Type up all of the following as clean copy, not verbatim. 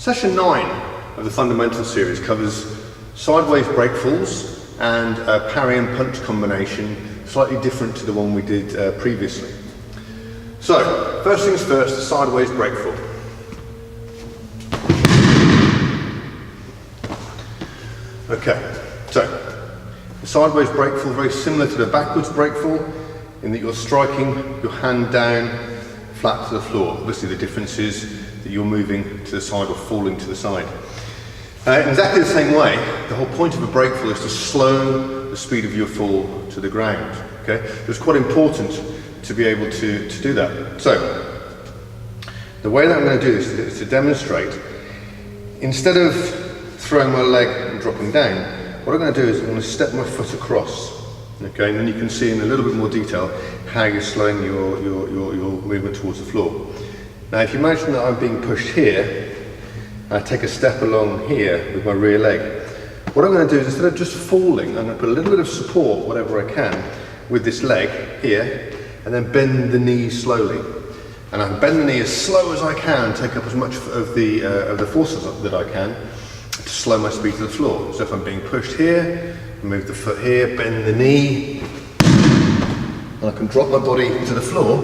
Session 9 of the Fundamental series covers sideways breakfalls and a parry and punch combination, slightly different to the one we did previously. So, first things first, the sideways breakfall. Okay, so the sideways breakfall, very similar to the backwards breakfall in that you're striking your hand down flat to the floor. Obviously the difference is that you're moving to the side or falling to the side. In exactly the same way, the whole point of a breakfall is to slow the speed of your fall to the ground. Okay, so it's quite important to be able to do that. So, the way that I'm going to do this is to demonstrate, instead of throwing my leg and dropping down, what I'm going to do is I'm going to step my foot across. Okay, and then you can see in a little bit more detail how you're slowing your movement towards the floor. Now, if you imagine that I'm being pushed here, I take a step along here with my rear leg. What I'm going to do is, instead of just falling, I'm going to put a little bit of support, whatever I can, with this leg here, and then bend the knee slowly. And I can bend the knee as slow as I can, take up as much of the forces that I can to slow my speed to the floor. So if I'm being pushed here, move the foot here, bend the knee, and I can drop my body to the floor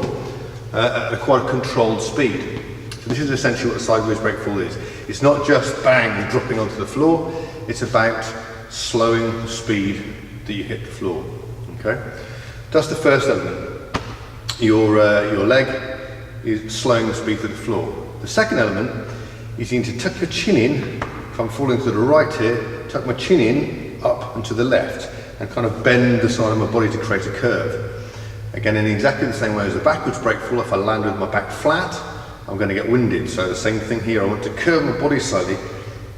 at quite a controlled speed. So this is essentially what a sideways breakfall is. It's not just bang, dropping onto the floor, it's about slowing the speed that you hit the floor. Okay? That's the first element. Your leg is slowing the speed to the floor. The second element is you need to tuck your chin in. If I'm falling to the right here, tuck my chin in, up and to the left, and kind of bend the side of my body to create a curve. Again, in exactly the same way as a backwards breakfall, if I land with my back flat, I'm going to get winded. So the same thing here, I want to curve my body slightly,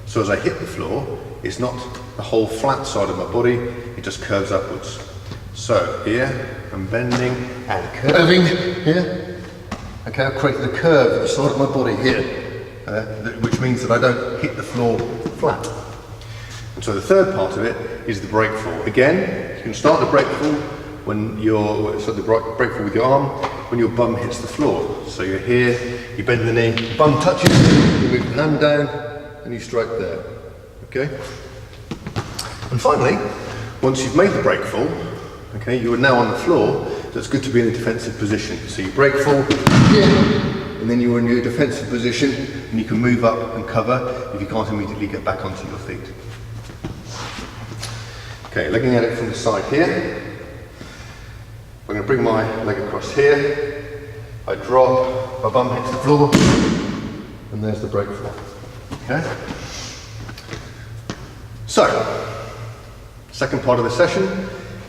so as I hit the floor, it's not the whole flat side of my body, it just curves upwards. So here, I'm bending and curving here. Okay, I've created a curve at the side of my body here, which means that I don't hit the floor flat. And so the third part of it is the breakfall. Again, you can start the breakfall when breakfall with your arm when your bum hits the floor. So you're here, you bend the knee, bum touches, you move the hand down, and you strike there. Okay? And finally, once you've made the breakfall, okay, you are now on the floor, so it's good to be in a defensive position. So you breakfall here, and then you're in your defensive position, and you can move up and cover if you can't immediately get back onto your feet. Okay, looking at it from the side here, I'm going to bring my leg across here, I drop, my bum hits the floor, and there's the breakfall. Okay? So, second part of the session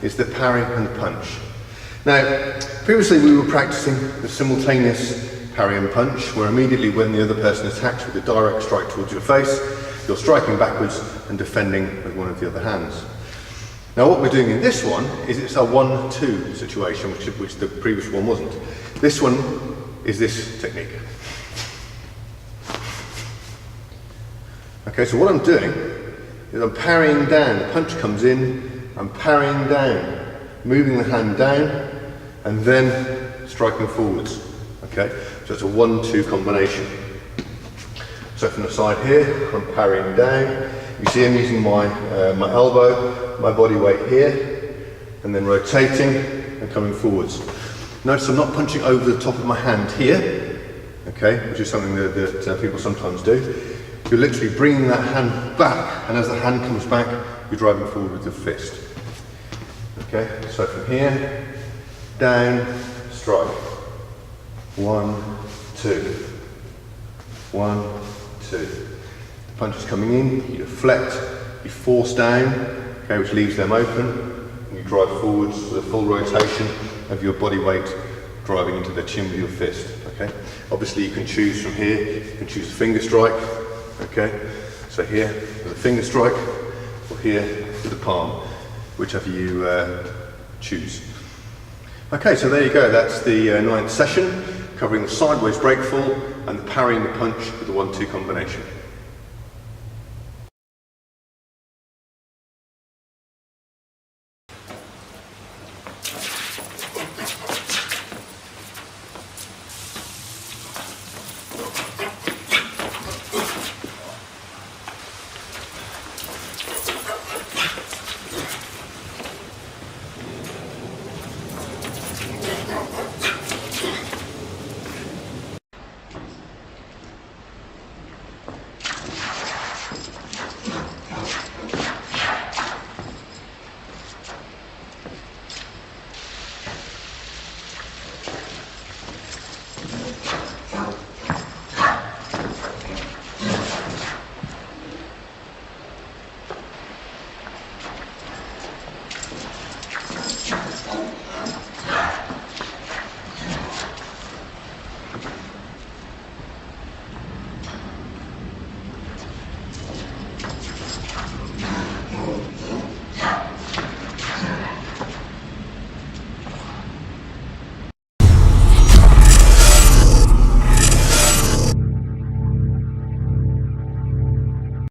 is the parry and the punch. Now, previously we were practicing the simultaneous parry and punch, where immediately when the other person attacks with a direct strike towards your face, you're striking backwards and defending with one of the other hands. Now what we're doing in this one is it's a 1-2 situation, which the previous one wasn't. This one is this technique. Okay, so what I'm doing is I'm parrying down. The punch comes in, I'm parrying down, moving the hand down, and then striking forwards. Okay, so it's a 1-2 combination. So from the side here, I'm parrying down. You see I'm using my elbow, my body weight here, and then rotating and coming forwards. Notice I'm not punching over the top of my hand here, okay, which is something that people sometimes do. You're literally bringing that hand back, and as the hand comes back, you're driving forward with the fist. Okay, so from here, down, strike. 1, 2. 1, 2. The punch is coming in, you deflect, you force down, okay, which leaves them open, and you drive forwards with a full rotation of your body weight driving into the chin with your fist. Okay, obviously you can choose from here, you can choose a finger strike. Okay, so here with a finger strike, or here with the palm, whichever you choose. Okay, so there you go, that's the 9th session, covering the sideways breakfall and the parry and the punch with the 1-2 combination.